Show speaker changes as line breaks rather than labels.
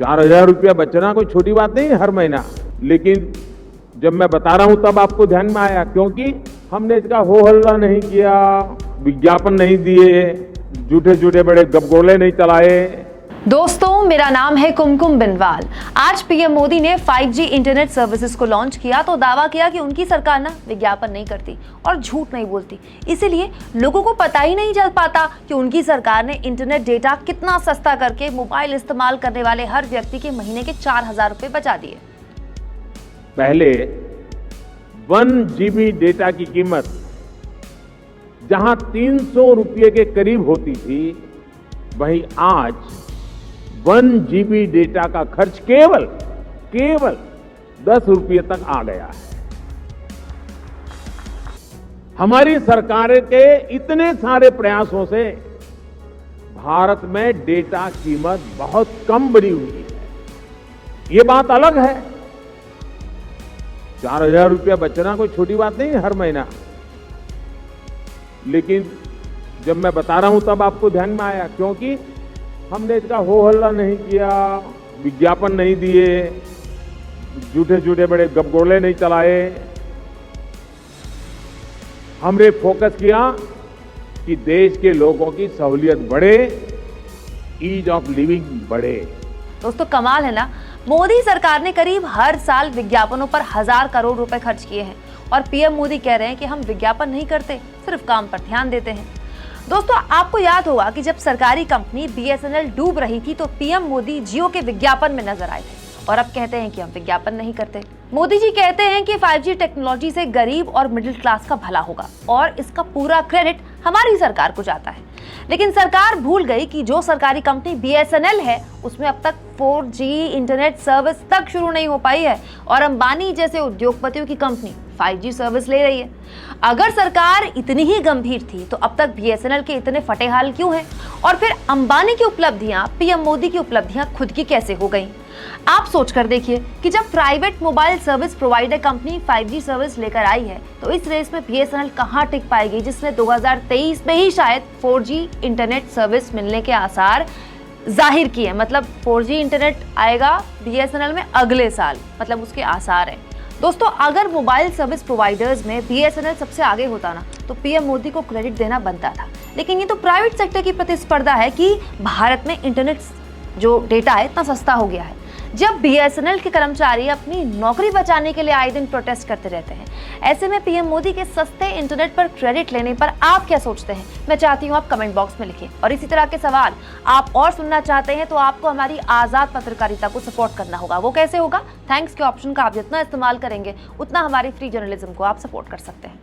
4,000 रुपया बचना कोई छोटी बात नहीं है हर महीना। लेकिन जब मैं बता रहा हूं तब आपको ध्यान में आया, क्योंकि हमने इसका हो हल्ला नहीं किया, विज्ञापन नहीं दिए, झूठे झूठे बड़े गपगोले नहीं चलाए।
दोस्तों, मेरा नाम है कुमकुम बिनवाल। आज पीएम मोदी ने 5G इंटरनेट सर्विसेज को लॉन्च किया तो दावा किया कि उनकी सरकार ना विज्ञापन नहीं करती और झूठ नहीं बोलती, इसीलिए लोगों को पता ही नहीं चल पाता कि उनकी सरकार ने इंटरनेट डेटा कितना सस्ता करके मोबाइल इस्तेमाल करने वाले हर व्यक्ति के महीने के 4,000 रुपए बचा दिए।
पहले 1 GB डेटा की कीमत जहां 300 रुपये के करीब होती थी, वहीं आज 1 GB डेटा का खर्च केवल 10 रुपये तक आ गया है। हमारी सरकार के इतने सारे प्रयासों से भारत में डेटा कीमत बहुत कम बढ़ी हुई है। ये बात अलग है, 4,000 रुपया बचना कोई छोटी बात नहीं है हर महीना। लेकिन जब मैं बता रहा हूं तब आपको ध्यान में आया, क्योंकि हमने इसका हो हल्ला नहीं किया, विज्ञापन नहीं दिए, झूठे झूठे बड़े गपगोले नहीं चलाए। हमने फोकस किया कि देश के लोगों की सहूलियत बढ़े, ईज ऑफ लिविंग बढ़े।
दोस्तों, कमाल है ना। मोदी सरकार ने करीब हर साल विज्ञापनों पर 1,000 करोड़ रुपए खर्च किए हैं और पीएम मोदी कह रहे हैं कि हम विज्ञापन नहीं करते, सिर्फ काम पर ध्यान देते हैं। दोस्तों, आपको याद होगा कि जब सरकारी कंपनी BSNL डूब रही थी तो पीएम मोदी जियो के विज्ञापन में नजर आए थे और अब कहते हैं कि हम विज्ञापन नहीं करते। मोदी जी कहते हैं कि 5G टेक्नोलॉजी से गरीब और मिडिल क्लास का भला होगा और इसका पूरा क्रेडिट हमारी सरकार को जाता है। लेकिन सरकार भूल गई कि जो सरकारी कंपनी BSNL है उसमें अब तक 4G इंटरनेट सर्विस तक शुरू नहीं हो पाई है और अंबानी जैसे उद्योगपतियों की कंपनी 5G सर्विस ले रही है। अगर सरकार इतनी ही गंभीर थी तो अब तक BSNL के इतने फटेहाल क्यों हैं? और फिर अंबानी की उपलब्धियां पीएम मोदी की उपलब्धियां खुद की कैसे हो गई? आप सोचकर देखिए कि जब private mobile service provider company 5G service लेकर आई है तो इस रेस में BSNL कहां टिक पाएगी, जिसने 2023 में ही शायद 4G इंटरनेट सर्विस मिलने के आसार जाहिर किए। मतलब 4G इंटरनेट आएगा BSNL में अगले साल, मतलब उसके आसार हैं। दोस्तों, अगर मोबाइल सर्विस प्रोवाइडर्स में BSNL सबसे आगे होता ना तो पीएम मोदी को क्रेडिट देना बनता था। लेकिन ये तो प्राइवेट सेक्टर की प्रतिस्पर्धा है कि भारत में इंटरनेट जो डेटा है इतना सस्ता हो गया है। जब BSNL के कर्मचारी अपनी नौकरी बचाने के लिए आए दिन प्रोटेस्ट करते रहते हैं, ऐसे में पीएम मोदी के सस्ते इंटरनेट पर क्रेडिट लेने पर आप क्या सोचते हैं? मैं चाहती हूं आप कमेंट बॉक्स में लिखें। और इसी तरह के सवाल आप और सुनना चाहते हैं तो आपको हमारी आजाद पत्रकारिता को सपोर्ट करना होगा। वो कैसे होगा? थैंक्स के ऑप्शन का आप जितना इस्तेमाल करेंगे उतना हमारी फ्री जर्नलिज्म को आप सपोर्ट कर सकते हैं।